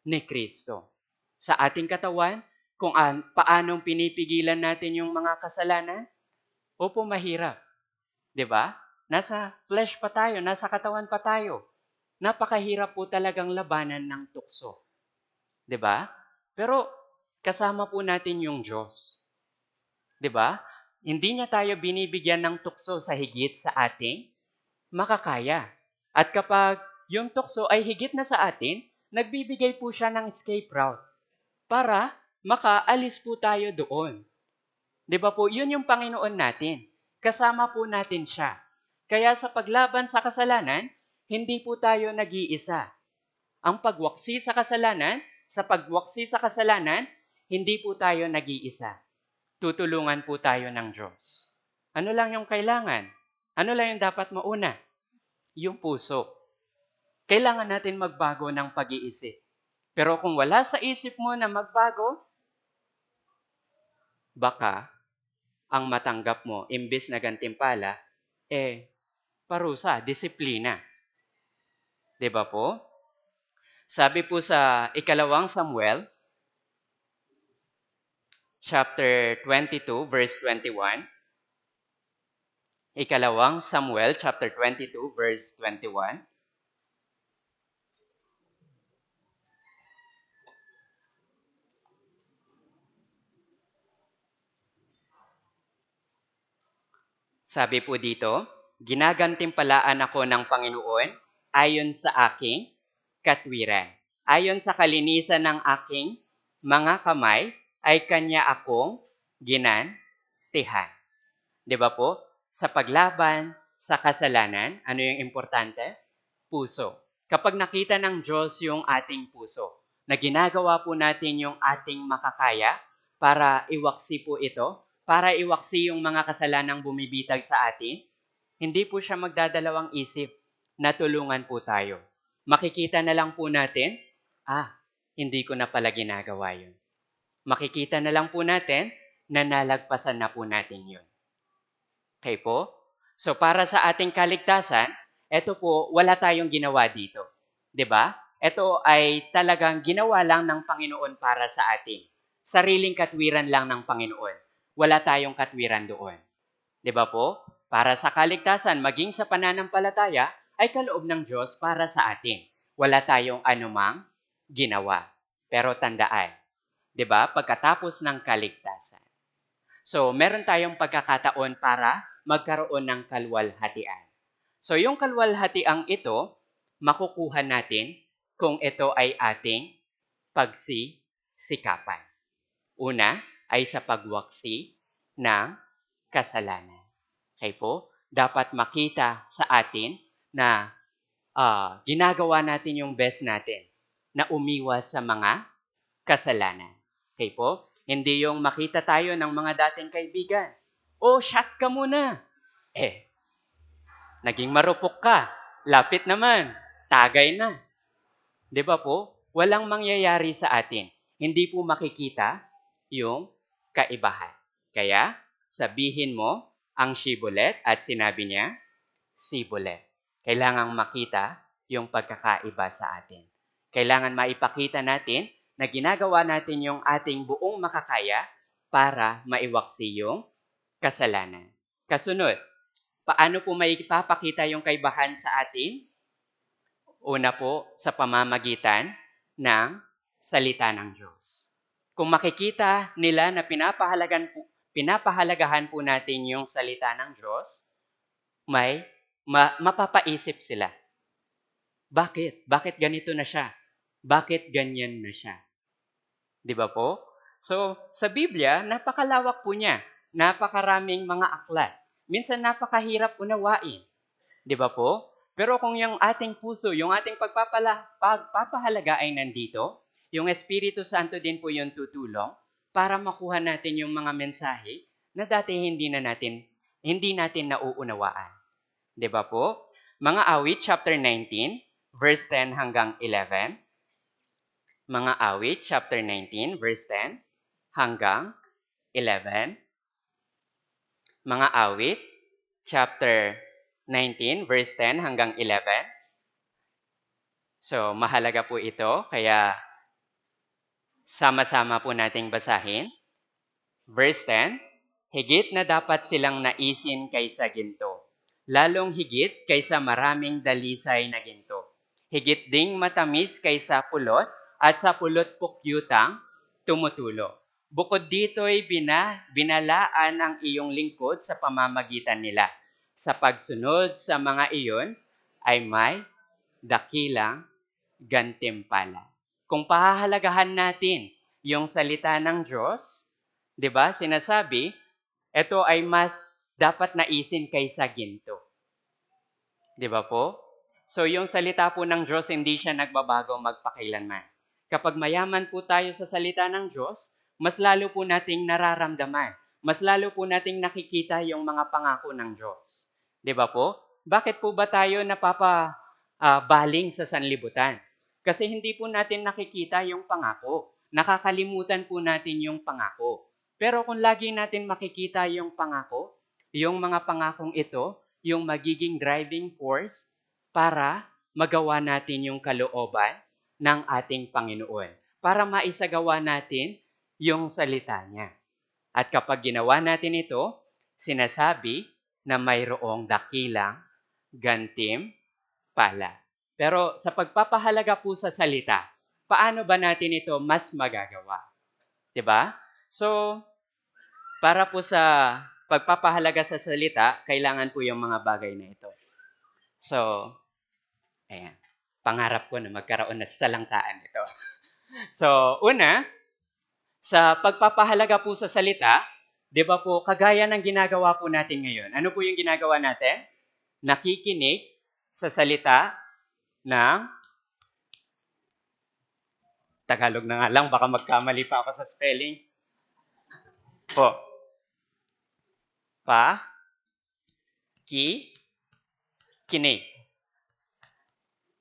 ni Kristo. Sa ating katawan, kung paanong pinipigilan natin yung mga kasalanan, opo, mahirap. 'Di ba? Nasa flesh pa tayo, nasa katawan pa tayo. Napakahirap po talagang labanan ng tukso. 'Di ba? Pero kasama po natin yung Diyos. 'Di ba? Hindi niya tayo binibigyan ng tukso sa higit sa ating makakaya. At kapag yung tukso ay higit na sa atin, nagbibigay po siya ng escape route para makaalis po tayo doon. 'Di ba po? Yun yung Panginoon natin. Kasama po natin siya. Kaya sa paglaban sa kasalanan, hindi po tayo nag-iisa. Ang sa pagwaksi sa kasalanan, hindi po tayo nag-iisa. Tutulungan po tayo ng Diyos. Ano lang yung kailangan? Ano lang yung dapat mauna? Yung puso. Kailangan natin magbago ng pag-iisip. Pero kung wala sa isip mo na magbago, baka ang matanggap mo, imbis na gantimpala, parusa, disiplina. 'Di ba po? Sabi po sa ikalawang Samuel, chapter 22, verse 21. Ikalawang Samuel, chapter 22, verse 21. Sabi po dito, ginagantimpalaan ako ng Panginoon ayon sa aking katwiran. Ayon sa kalinisan ng aking mga kamay, ay kanya akong ginantihan. 'Di ba po? Sa paglaban sa kasalanan, ano yung importante? Puso. Kapag nakita ng Diyos yung ating puso, na ginagawa po natin yung ating makakaya para iwaksi po ito, para iwaksi yung mga kasalanang bumibitag sa atin, hindi po siya magdadalawang isip na tulungan po tayo. Makikita na lang po natin, hindi ko na pala ginagawa yun. Makikita na lang po natin na nalagpasan na po natin yun. Okay po? So para sa ating kaligtasan, ito po, wala tayong ginawa dito. 'Di ba? Ito ay talagang ginawa lang ng Panginoon para sa atin. Sariling katwiran lang ng Panginoon. Wala tayong katwiran doon. 'Di ba po? Para sa kaligtasan, maging sa pananampalataya, ay kaloob ng Diyos para sa atin. Wala tayong anumang ginawa. Pero tandaan, 'di ba? Pagkatapos ng kaligtasan. So, meron tayong pagkakataon para magkaroon ng kalwalhatian. So, yung kalwalhatiang ito, makukuha natin kung ito ay ating pagsisikapan. Una ay sa pagwaksi ng kasalanan. Okay po? Dapat makita sa atin na ginagawa natin yung best natin na umiwas sa mga kasalanan. Okay po? Hindi yung makita tayo ng mga dating kaibigan. Oh, shot ka muna. Naging marupok ka. Lapit naman. Tagay na. 'Di ba po? Walang mangyayari sa atin. Hindi po makikita yung kaibahan. Kaya, sabihin mo ang shibboleth at sinabi niya, siboleth. Kailangang makita yung pagkakaiba sa atin. Kailangan maipakita natin na ginagawa natin yung ating buong makakaya para maiwaksi yung kasalanan. Kasunod, paano po maipapakita yung kaibahan sa atin? Una po, sa pamamagitan ng salita ng Diyos. Kung makikita nila na pinapahalagahan po natin yung salita ng Diyos, mapapaisip sila. Bakit? Bakit ganito na siya? Bakit ganyan na siya? Di ba po? So, sa Biblia, napakalawak po niya. Napakaraming mga aklat. Minsan napakahirap unawain. Di ba po? Pero kung yung ating puso, yung ating pagpapahalaga ay nandito, yung Espiritu Santo din po yung tutulong para makuha natin yung mga mensahe na dati hindi natin nauunawaan. 'Di ba po? Mga Awit chapter 19 verse 10 hanggang 11. Mga Awit chapter 19 verse 10 hanggang 11. Mga Awit chapter 19 verse 10 hanggang 11. So, mahalaga po ito, kaya sama-sama po nating basahin. Verse 10, higit na dapat silang naisin kaysa ginto, lalong higit kaysa maraming dalisay na ginto. Higit ding matamis kaysa pulot, at sa pulot pukyutang tumutulo. Bukod dito'y binalaan ang iyong lingkod sa pamamagitan nila. Sa pagsunod sa mga iyon ay may dakilang gantimpala. Kung pahahalagahan natin yung salita ng Diyos, 'di ba? Sinasabi, ito ay mas dapat naisin kaysa ginto. 'Di ba po? So yung salita po ng Diyos hindi siya nagbabago magpakailanman. Kapag mayaman po tayo sa salita ng Diyos, mas lalo po nating nararamdaman. Mas lalo po nating nakikita yung mga pangako ng Diyos. 'Di ba po? Bakit po ba tayo baling sa sanlibutan? Kasi hindi po natin nakikita yung pangako. Nakakalimutan po natin yung pangako. Pero kung lagi natin makikita yung pangako, yung mga pangakong ito, yung magiging driving force para magawa natin yung kalooban ng ating Panginoon. Para maisagawa natin yung salita niya. At kapag ginawa natin ito, sinasabi na mayroong dakilang gantimpala. Pero sa pagpapahalaga po sa salita, paano ba natin ito mas magagawa? 'Di ba? So, para po sa pagpapahalaga sa salita, kailangan po yung mga bagay na ito. So, ayan. Pangarap ko na magkaroon na sa salangkaan ito. So, una, sa pagpapahalaga po sa salita, 'di ba po, kagaya ng ginagawa po natin ngayon. Ano po yung ginagawa natin? Nakikinig sa salita ng Tagalog na nga lang, baka magkamali pa ako sa spelling. Po. Kinig.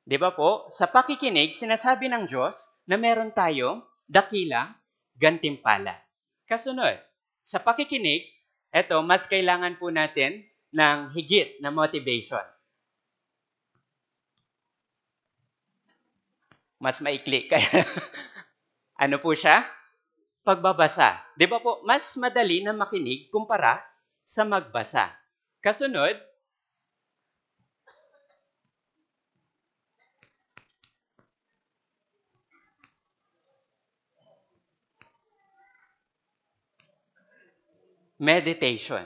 'Di ba po? Sa pakikinig, sinasabi ng Diyos na meron tayong dakilang gantimpala. Kasunod, sa pakikinig, eto, mas kailangan po natin ng higit na motivation. Mas maikli. Ano po siya? Pagbabasa. 'Di ba po, mas madali na makinig kumpara sa magbasa. Kasunod, Meditation.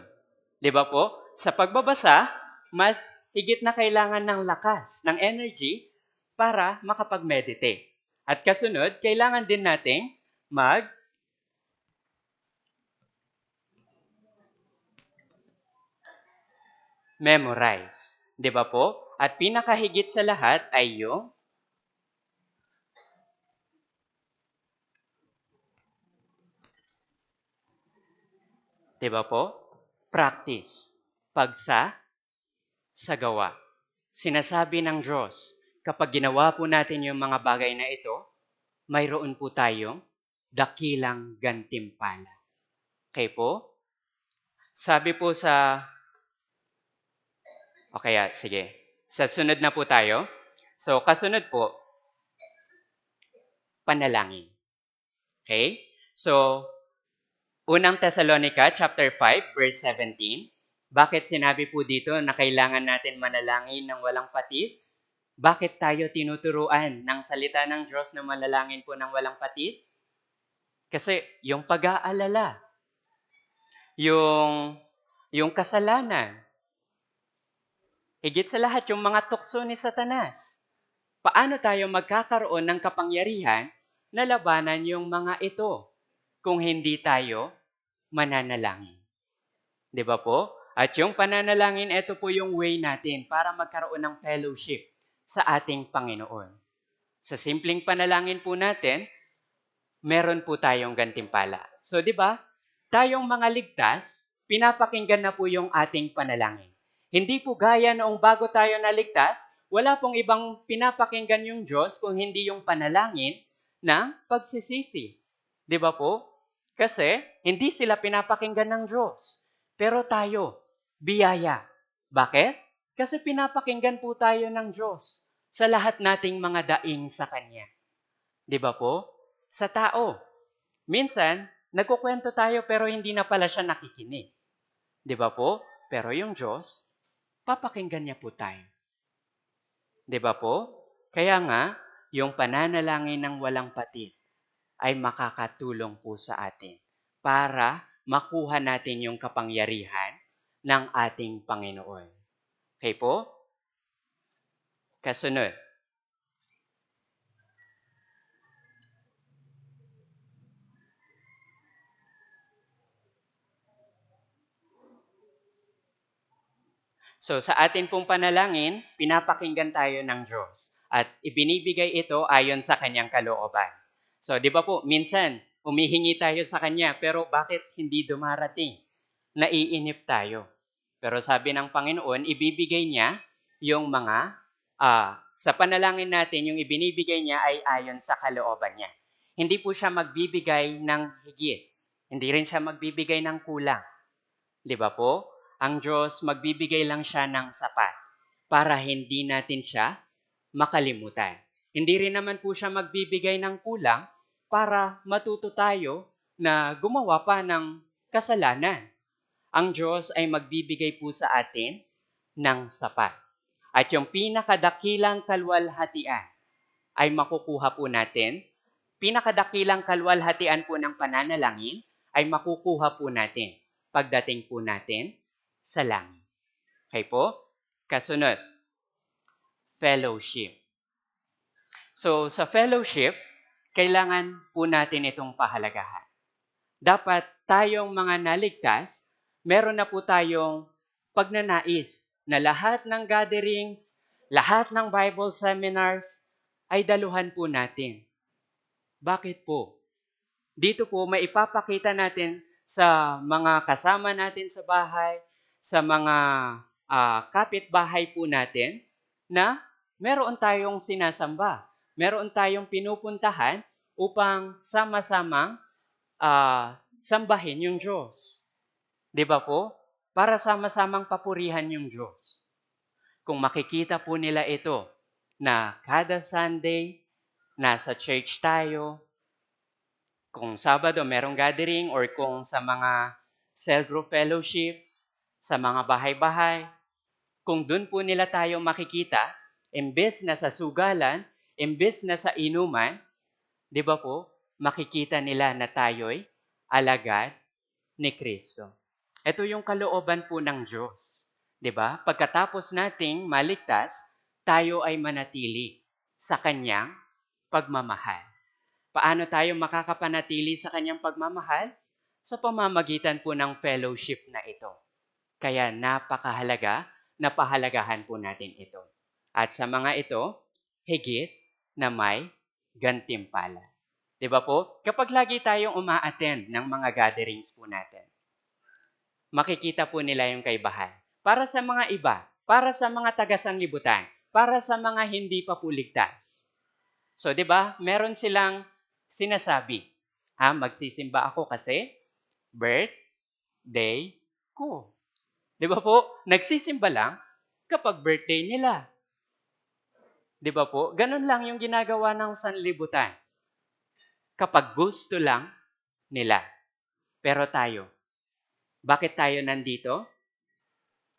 Di ba po? Sa pagbabasa, mas higit na kailangan ng lakas, ng energy, para makapag-meditate. At kasunod, kailangan din nating memorize. Di ba po? At pinakahigit sa lahat ay yung di ba po? Practice. Sa gawa. Sinasabi ng Diyos, kapag ginawa po natin yung mga bagay na ito, mayroon po tayong dakilang gantimpala. Okay po? Sabi po sige. Sa sunod na po tayo. So, kasunod po, panalangin. Okay? So, unang Thessalonica, chapter 5, verse 17. Bakit sinabi po dito na kailangan natin manalangin ng walang patid? Bakit tayo tinuturuan ng salita ng Diyos na manalangin po ng walang patid? Kasi yung pag-aalala, yung kasalanan, higit sa lahat yung mga tukso ni Satanas. Paano tayo magkakaroon ng kapangyarihan na labanan yung mga ito kung hindi tayo mananalangin? Di ba po? At yung pananalangin, ito po yung way natin para magkaroon ng fellowship sa ating Panginoon. Sa simpleng panalangin po natin, meron po tayong gantimpala. So, di ba? Tayong mga ligtas, pinapakinggan na po yung ating panalangin. Hindi po gaya noong bago tayo naligtas, wala pong ibang pinapakinggan yung Diyos kung hindi yung panalangin ng pagsisisi. Di ba po? Kasi hindi sila pinapakinggan ng Diyos. Pero tayo, biyaya. Bakit? Kasi pinapakinggan po tayo ng Diyos sa lahat nating mga daing sa Kanya. Di ba po? Sa tao. Minsan, nagkukwento tayo pero hindi na pala siya nakikinig. Di ba po? Pero yung Diyos, papakinggan niya po tayo. Di ba po? Kaya nga, yung pananalangin ng walang patid ay makakatulong po sa atin para makuha natin yung kapangyarihan ng ating Panginoon. Okay po? Kasunod. So sa atin pong panalangin, pinapakinggan tayo ng Diyos at ibinibigay ito ayon sa kanyang kalooban. So di ba po, minsan humihingi tayo sa kanya pero bakit hindi dumarating? Naiinip tayo. Pero sabi ng Panginoon, ibibigay niya yung mga, sa panalangin natin, yung ibinibigay niya ay ayon sa kalooban niya. Hindi po siya magbibigay ng higit. Hindi rin siya magbibigay ng kulang. Di ba po? Ang Diyos, magbibigay lang siya ng sapat para hindi natin siya makalimutan. Hindi rin naman po siya magbibigay ng kulang para matuto tayo na gumawa pa ng kasalanan. Ang Diyos ay magbibigay po sa atin ng sapat. At yung pinakadakilang kalwalhatian ay makukuha po natin. Pinakadakilang kalwalhatian po ng pananalangin ay makukuha po natin pagdating po natin sa langit. Okay po? Kasunod, fellowship. So, sa fellowship, kailangan po natin itong pahalagahan. Dapat tayong mga naligtas, meron na po tayong pagnanais na lahat ng gatherings, lahat ng Bible seminars, ay daluhan po natin. Bakit po? Dito po, maipapakita natin sa mga kasama natin sa bahay, sa mga kapitbahay po natin, na meron tayong sinasamba. Meron tayong pinupuntahan upang sama-samang sambahin yung Diyos. Di ba po? Para sama-samang papurihan yung Diyos. Kung makikita po nila ito, na kada Sunday, nasa church tayo, kung Sabado merong gathering or kung sa mga cell group fellowships, sa mga bahay-bahay, kung dun po nila tayo makikita, imbes na sa sugalan, imbes na sa inuman, di ba po, makikita nila na tayo'y alagad ni Kristo. Ito yung kalooban po ng Diyos. 'Di ba? Pagkatapos nating maligtas, tayo ay manatili sa kanyang pagmamahal. Paano tayo makakapanatili sa kanyang pagmamahal? Sa pamamagitan po ng fellowship na ito. Kaya napakahalaga na pahalagahan po natin ito. At sa mga ito, higit na may gantimpala. 'Di ba po? Kapag lagi tayong uma-attend ng mga gatherings po natin, makikita po nila yung kaibahan. Para sa mga iba, para sa mga taga-sanlibutan, para sa mga hindi pa po ligtas. So, 'di ba? Meron silang sinasabi, magsisimba ako kasi birthday ko. 'Di ba po? Nagsisimba lang kapag birthday nila. 'Di ba po? Ganun lang yung ginagawa ng sanlibutan. Kapag gusto lang nila. Pero tayo, bakit tayo nandito?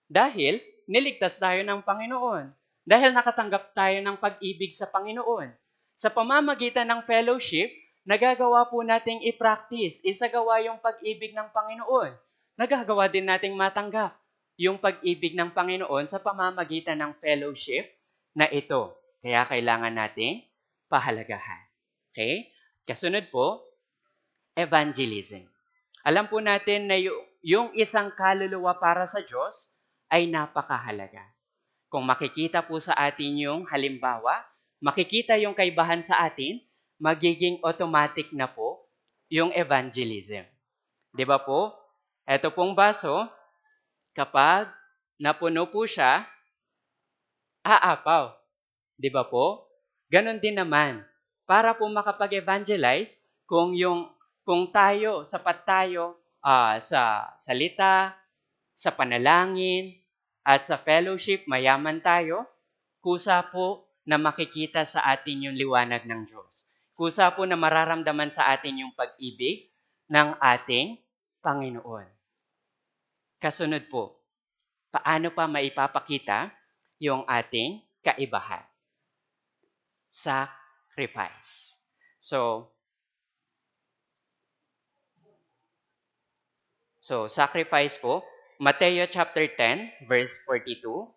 Dahil niligtas tayo ng Panginoon. Dahil nakatanggap tayo ng pag-ibig sa Panginoon. Sa pamamagitan ng fellowship, nagagawa po nating i-practice, isagawa yung pag-ibig ng Panginoon. Nagagawa din nating matanggap yung pag-ibig ng Panginoon sa pamamagitan ng fellowship na ito. Kaya kailangan nating pahalagahan. Okay? Kasunod po, evangelism. Alam po natin na yung isang kaluluwa para sa Diyos ay napakahalaga. Kung makikita po sa atin yung halimbawa, makikita yung kaibahan sa atin, magiging automatic na po yung evangelism. 'Di ba po? Ito pong baso, kapag napuno po siya, aapaw. 'Di ba po? Ganon din naman. Para po makapag-evangelize, kung tayo, sapat tayo sa salita, sa panalangin, at sa fellowship, mayaman tayo, kusa po na makikita sa atin yung liwanag ng Diyos. Kusa po na mararamdaman sa atin yung pag-ibig ng ating Panginoon. Kasunod po, paano pa maipapakita yung ating kaibahan? Sacrifice. So sacrifice po, Mateo chapter 10, verse 42.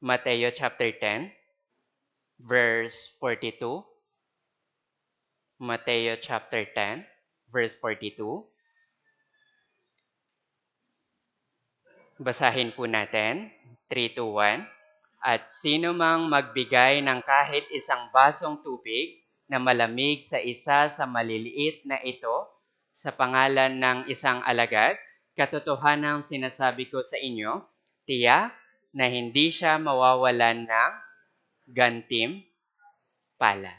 Mateo chapter 10, verse 42. Mateo chapter 10, verse 42. Basahin po natin. 3, 2, 1. At sino mang magbigay ng kahit isang basong tubig na malamig sa isa sa maliliit na ito sa pangalan ng isang alagad, katotohanang sinasabi ko sa inyo, tiyak na hindi siya mawawalan ng gantim pala.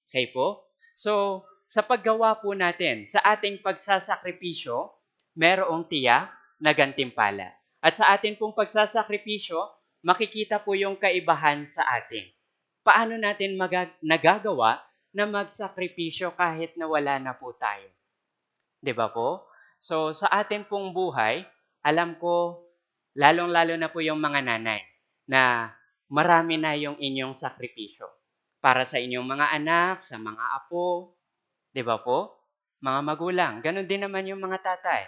Okay po? So, sa paggawa po natin, sa ating pagsasakripisyo, merong tiyak na gantimpala. At sa atin pong pagsasakripisyo, makikita po yung kaibahan sa atin. Paano natin nagagawa na magsakripisyo kahit na wala na po tayo? 'Di ba po? So, sa atin pong buhay, alam ko, lalong-lalo na po yung mga nanay, na marami na yung inyong sakripisyo. Para sa inyong mga anak, sa mga apo, 'di ba po? Mga magulang, ganun din naman yung mga tatay.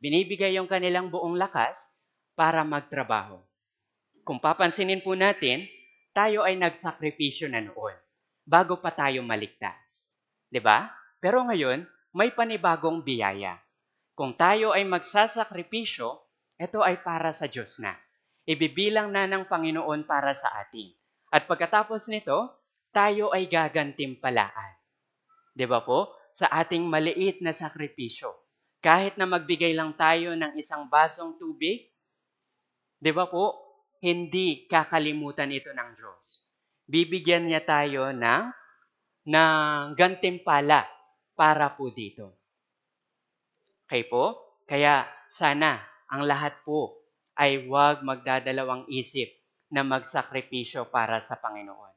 Binibigay yung kanilang buong lakas para magtrabaho. Kung papansinin po natin, tayo ay nagsakripisyo na noon bago pa tayo maligtas. 'Di ba? Pero ngayon, may panibagong biyaya. Kung tayo ay magsasakripisyo, ito ay para sa Diyos na. Ibibilang na ng Panginoon para sa atin. At pagkatapos nito, tayo ay gagantimpalaan. 'Di ba po? Sa ating maliit na sakripisyo. Kahit na magbigay lang tayo ng isang basong tubig, 'di ba po? Hindi kakalimutan ito ng Diyos. Bibigyan niya tayo ng gantimpala para po dito. Okay po? Kaya sana ang lahat po ay huwag magdadalawang isip na magsakripisyo para sa Panginoon.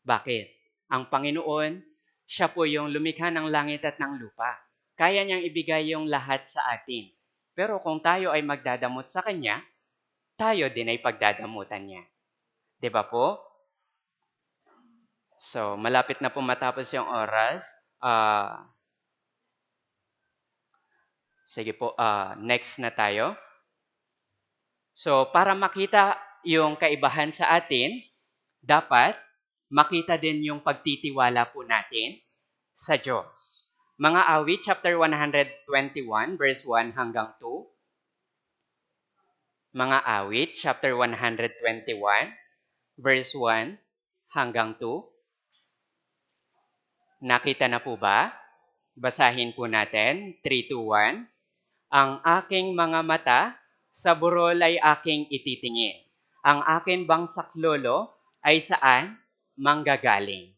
Bakit? Ang Panginoon, siya po yung lumikha ng langit at ng lupa. Kaya niyang ibigay yung lahat sa atin. Pero kung tayo ay magdadamot sa Kanya, tayo din ay pagdadamutan niya. 'Di ba po? So, malapit na po matapos yung oras. Sige po, next na tayo. So, para makita yung kaibahan sa atin, dapat makita din yung pagtitiwala po natin sa Diyos. Mga awit, chapter 121, verse 1 hanggang 2. Mga awit, chapter 121, verse 1 hanggang 2. Nakita na po ba? Basahin po natin. 3, 2, 1. Ang aking mga mata sa burol ay aking ititingin. Ang akin bang saklolo ay saan manggagaling?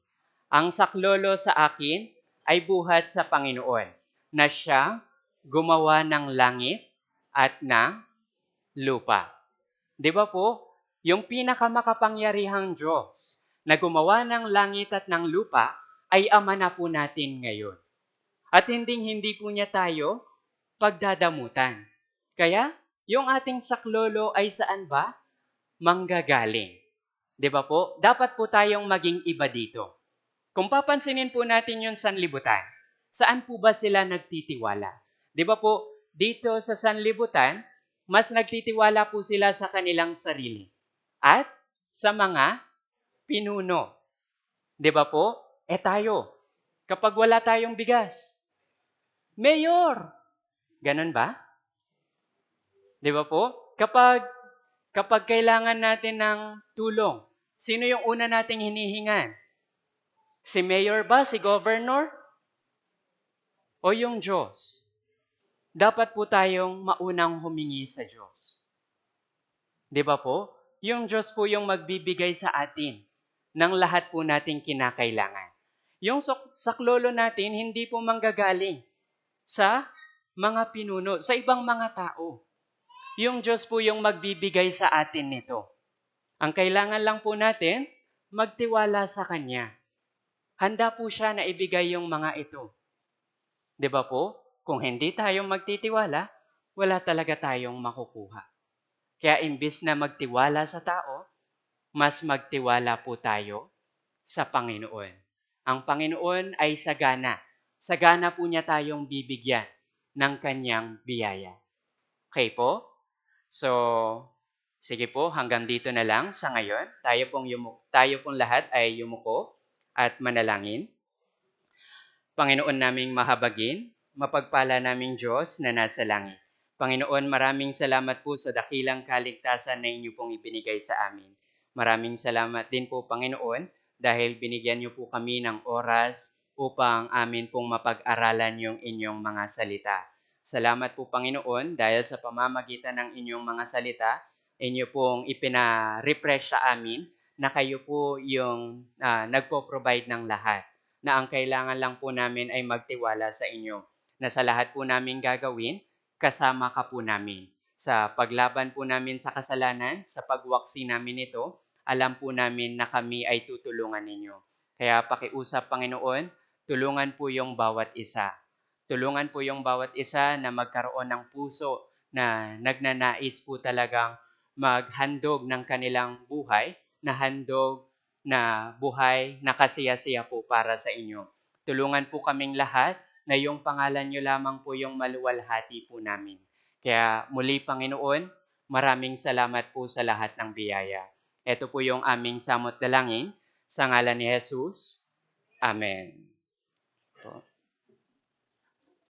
Ang saklolo sa akin ay buhat sa Panginoon, na siya gumawa ng langit at ng lupa. Di ba po? Yung pinakamakapangyarihang Diyos na gumawa ng langit at ng lupa ay Ama na po natin ngayon. At hindi po niya tayo pagdadamutan. Kaya, yung ating saklolo ay saan ba? Manggagaling. Di ba po? Dapat po tayong maging iba dito. Kung papansinin po natin yung sanlibutan, saan po ba sila nagtitiwala? Di ba po, dito sa sanlibutan, mas nagtitiwala po sila sa kanilang sarili at sa mga pinuno. Di ba po? Tayo, kapag wala tayong bigas, Mayor! Ganun ba? Di ba po? Kapag kailangan natin ng tulong, sino yung una nating hinihingan? Si Mayor ba? Si Governor? O yung Diyos? Dapat po tayong maunang humingi sa Diyos. Di ba po? Yung Diyos po yung magbibigay sa atin ng lahat po nating kinakailangan. Yung saklolo natin, hindi po manggagaling sa mga pinuno, sa ibang mga tao. Yung Diyos po yung magbibigay sa atin nito. Ang kailangan lang po natin, magtiwala sa Kanya. Handa po siya na ibigay yung mga ito. Di ba po? Kung hindi tayo magtitiwala, wala talaga tayong makukuha. Kaya imbis na magtiwala sa tao, mas magtiwala po tayo sa Panginoon. Ang Panginoon ay sagana. Sagana po niya tayong bibigyan ng Kanyang biyaya. Okay po? So, sige po, hanggang dito na lang sa ngayon. Tayo pong lahat ay yumuko at manalangin. Panginoon naming mahabagin, mapagpala naming Diyos na nasa langit. Panginoon, maraming salamat po sa dakilang kaligtasan na inyo pong ibinigay sa amin. Maraming salamat din po, Panginoon, dahil binigyan niyo po kami ng oras upang amin pong mapag-aralan yung inyong mga salita. Salamat po, Panginoon, dahil sa pamamagitan ng inyong mga salita, inyo pong ipina-refresh sa amin na kayo po yung nagpo-provide ng lahat, na ang kailangan lang po namin ay magtiwala sa inyo, na sa lahat po namin gagawin, kasama ka po namin. Sa paglaban po namin sa kasalanan, sa pagwaksi namin ito, alam po namin na kami ay tutulungan ninyo. Kaya pakiusap, Panginoon, tulungan po yung bawat isa. Tulungan po yung bawat isa na magkaroon ng puso na nagnanais po talagang maghandog ng kanilang buhay, na handog na buhay na kasiyasiya po para sa inyo. Tulungan po kaming lahat na yung pangalan nyo lamang po yung maluwalhati po namin. Kaya muli, Panginoon, maraming salamat po sa lahat ng biyaya. Ito po yung aming samot dalangin sa ngalan ni Jesus. Amen.